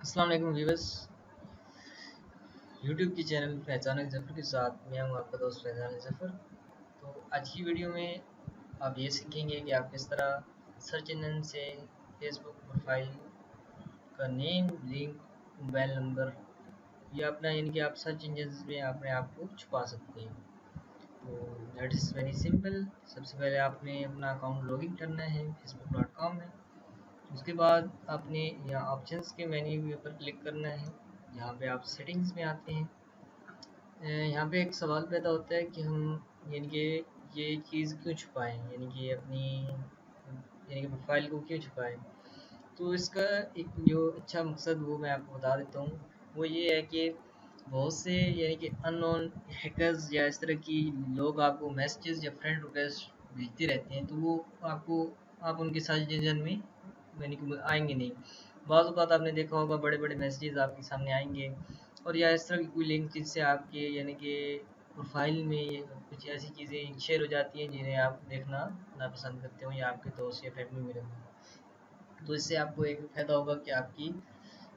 अस्सलाम वालेकुम viewers. YouTube की चैनल पहचानक ज़फ़र के साथ मैं हूं आपका दोस्त फैज़ान ज़फ़र। तो आज की वीडियो में आप ये सीखेंगे कि आप किस तरह सर्च इंजन से फेसबुक प्रोफाइल का नेम, लिंक, मोबाइल नंबर या अपना यानी कि आप सर्च इंजन में अपने आप को छुपा सकते हैं। तो दैट इज़ वेरी सिंपल। सबसे पहले आपने अपना अकाउंट लॉगिन करना है facebook.com में। उसके बाद आपने यहाँ ऑप्शंस के मेन्यू के ऊपर क्लिक करना है। यहाँ पे आप सेटिंग्स में आते हैं। यहाँ पे एक सवाल पैदा होता है कि हम यानी कि ये चीज़ क्यों छुपाएं, यानी कि अपनी यानी कि प्रोफाइल को क्यों छुपाएं। तो इसका एक जो अच्छा मकसद वो मैं आपको बता देता हूँ। वो ये है कि बहुत से यानी कि अननोन हैकर्स या इस तरह की लोग आपको मैसेजेस या फ्रेंड रिक्वेस्ट भेजते रहते हैं, तो वो आपको आप उनके सर्च इंजन में यानी कि आएंगे नहीं। बाज़ औक़ात आपने देखा होगा बड़े बड़े मैसेजेस आपके सामने आएंगे और या इस तरह की कोई लिंक जिससे आपके यानी कि प्रोफाइल में कुछ ऐसी चीज़ें शेयर हो जाती हैं जिन्हें आप देखना नापसंद करते हो या आपके दोस्त या फैमिली में रहते हैं। तो इससे आपको एक फ़ायदा होगा कि आपकी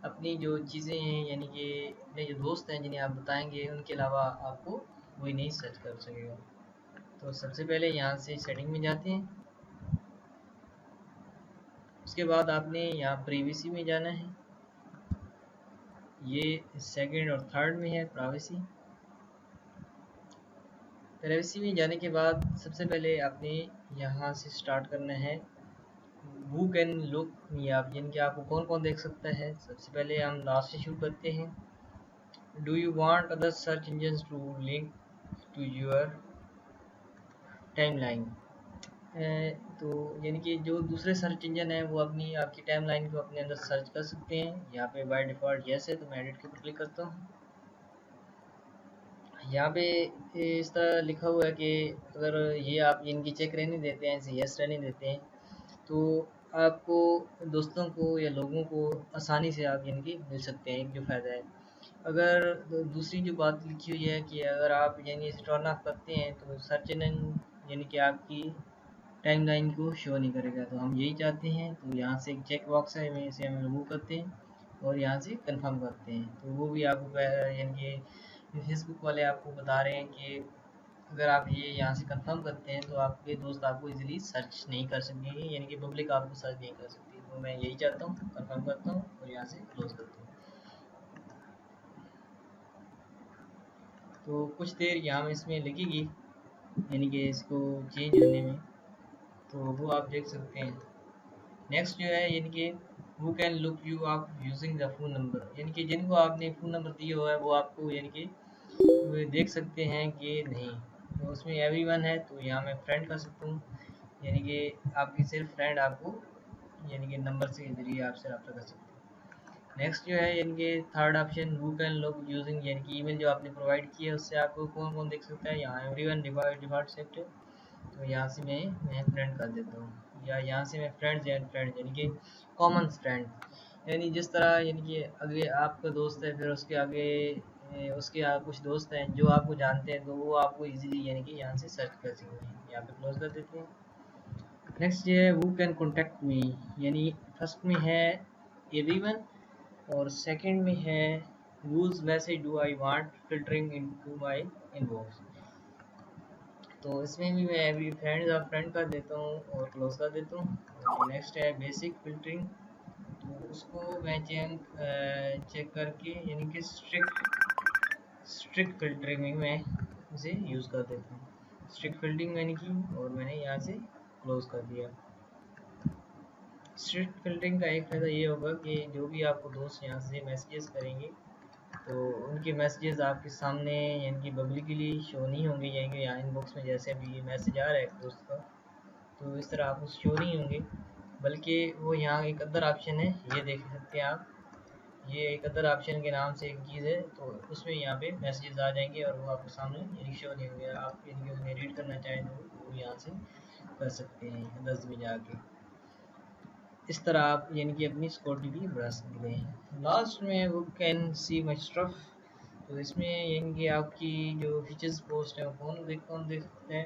अपनी जो चीज़ें हैं यानी कि अपने जो दोस्त हैं जिन्हें आप बताएंगे उनके अलावा आपको कोई नहीं सर्च कर सकेगा। तो सबसे पहले यहाँ से सेटिंग में जाते हैं। उसके बाद आपने यहाँ प्राइवेसी में जाना है। ये सेकंड और थर्ड में है प्राइवेसी। प्राइवेसी में जाने के बाद सबसे पहले आपने यहाँ से स्टार्ट करना है हु कैन लुक मी आप, यानी कि आपको कौन कौन देख सकता है। सबसे पहले हम लास्ट से शुरू करते हैं। Do you want other search engine to link to your timeline. तो यानी कि जो दूसरे सर्च इंजन है वो अपनी आपकी टाइमलाइन को अपने अंदर सर्च कर सकते हैं। यहाँ पे बाय डिफ़ॉल्ट यस है, तो मैं एडिट के ऊपर क्लिक करता हूँ। यहाँ पे इस तरह लिखा हुआ है कि अगर ये आप इनकी चेक रहने देते हैं, इसे यस रहने देते हैं, तो आपको दोस्तों को या लोगों को आसानी से आप इनकी मिल सकते हैं। एक जो फ़ायदा है, अगर दूसरी जो बात लिखी हुई है कि अगर आप यानी इसे टर्न ऑफ करते हैं तो सर्च इंजन यानी कि आपकी टाइमलाइन को शो नहीं करेगा। तो हम यही चाहते हैं, तो यहाँ से एक चेक बॉक्स है, इसे हम रिमूव करते हैं और यहाँ से कंफर्म करते हैं। तो वो भी आपको यानी कि फेसबुक वाले आपको बता रहे हैं कि अगर आप ये यहाँ से कंफर्म करते हैं तो आपके दोस्त आपको इजीली सर्च नहीं कर सकेंगे, यानी कि पब्लिक आपको सर्च नहीं कर सकती। तो मैं यही चाहता हूँ, कंफर्म करता हूँ और यहाँ से क्लोज करता हूँ। तो कुछ देर यहाँ इसमें लगेगी यानी कि इसको चेंज होने में, तो वो आप देख सकते हैं। नेक्स्ट जो है यानी कि वो कैन लुक यू आप यूजिंग द फ़ोन नंबर, यानी कि जिनको आपने फ़ोन नंबर दिया हुआ है वो आपको यानी कि वो देख सकते हैं कि नहीं। तो उसमें एवरीवन है, तो यहाँ मैं फ्रेंड कर सकता हूँ, यानी कि आपकी सिर्फ फ्रेंड आपको यानी कि नंबर से जरिए आपसे रब्ता कर सकते हैं। नेक्स्ट जो है यानी कि third option who can look using, यानी कि ईमेल जो आपने प्रोवाइड की है उससे आपको कौन कौन देख सकता है। यहाँ एवरीवन डिफॉल्ट सेट है, तो यहाँ से मैं फ्रेंड कर देता हूँ, या यहाँ से मैं फ्रेंड्स एंड फ्रेंड यानी कि कॉमन फ्रेंड, यानी जिस तरह यानी कि अगर आपका दोस्त है फिर उसके आगे उसके कुछ दोस्त हैं जो आपको जानते हैं, तो वो आपको इजीली यानी कि यहाँ से सर्च कर सकते हैं। यहाँ पे क्लोज कर देते हैं। नेक्स्ट ये है हु कैन कॉन्टेक्ट मी, यानी फर्स्ट में है एवरीवन और सेकंड में है whose message do I want filtering into my inbox. तो इसमें भी मैं एवरी फ्रेंड कर देता हूँ और क्लोज कर देता हूँ। तो नेक्स्ट है बेसिक फिल्टरिंग, तो उसको मैं चेक करके यानी कि स्ट्रिक्ट फिल्टरिंग में मैं इसे यूज़ कर देता हूँ। स्ट्रिक्ट फिल्टरिंग मैंने की और मैंने यहाँ से क्लोज कर दिया। स्ट्रिक्ट फिल्टरिंग का एक फ़ायदा ये होगा कि जो भी आपको दोस्त यहाँ से मैसेजेस करेंगे तो उनके मैसेजेस आपके सामने यानी कि पब्लिकली शो नहीं होंगे, यानी कि यहाँ इनबॉक्स में जैसे अभी ये मैसेज आ रहा है एक दोस्त का, तो इस तरह आपको शो नहीं होंगे, बल्कि वो यहाँ एक अदर ऑप्शन है, ये देख सकते हैं आप, ये एक अदर ऑप्शन के नाम से एक चीज़ है, तो उसमें यहाँ पे मैसेजेस आ जाएंगे और वो आपके सामने यानी शो नहीं होंगे। आप यानी कि उन्हें रीड करना चाहें तो वो यहाँ से कर सकते हैं अदर्स में जाके। इस तरह आप यानी कि अपनी सिक्योरिटी भी बढ़ा सकते हैं। लास्ट में वो कैन सी माय स्टफ, तो इसमें यानी कि आपकी जो फीचर्स पोस्ट है वो कौन देख सकते हैं।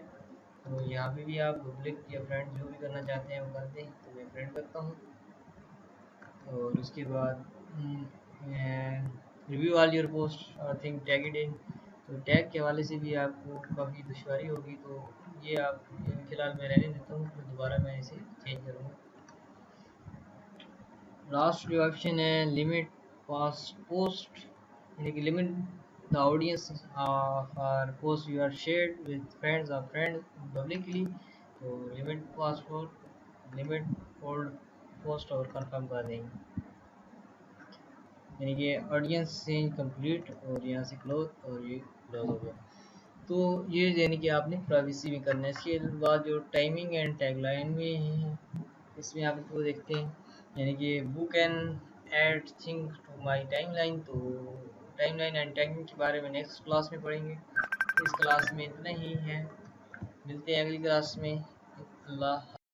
तो यहाँ पे भी आप पब्लिक या फ्रेंड जो भी करना चाहते हैं वो कर दें, तो मैं फ्रेंड करता हूँ। और उसके बाद रिव्यू ऑल योर पोस्ट और थिंक टैग इट इन। तो टैग के हवाले से भी आपको काफ़ी दुश्वारी होगी, तो ये आप फिलहाल मैं रहने देता हूँ, फिर दोबारा मैं इसे चेंज करूँगा। लास्ट जो ऑप्शन है लिमिट पास पोस्ट, यानी कि limit the audience for post you are shared with friends और फ्रेंड पब्लिकली। तो limit password limit hold post और कंफर्म कर देंगे, यानी कि ऑडियंस चेंज कंप्लीट और यहाँ से क्लोज, और ये क्लोज हो गया। तो ये यानी कि आपने प्राइवेसी भी करना है। इसके बाद जो टाइमिंग एंड टैगलाइन में है, इसमें आप इसको देखते हैं, यानी कि who can add thing to my timeline. तो टाइमलाइन एंड टैगिंग के बारे में नेक्स्ट क्लास में पढ़ेंगे। इस क्लास में इतना ही है, मिलते हैं अगली क्लास में। अल्लाह।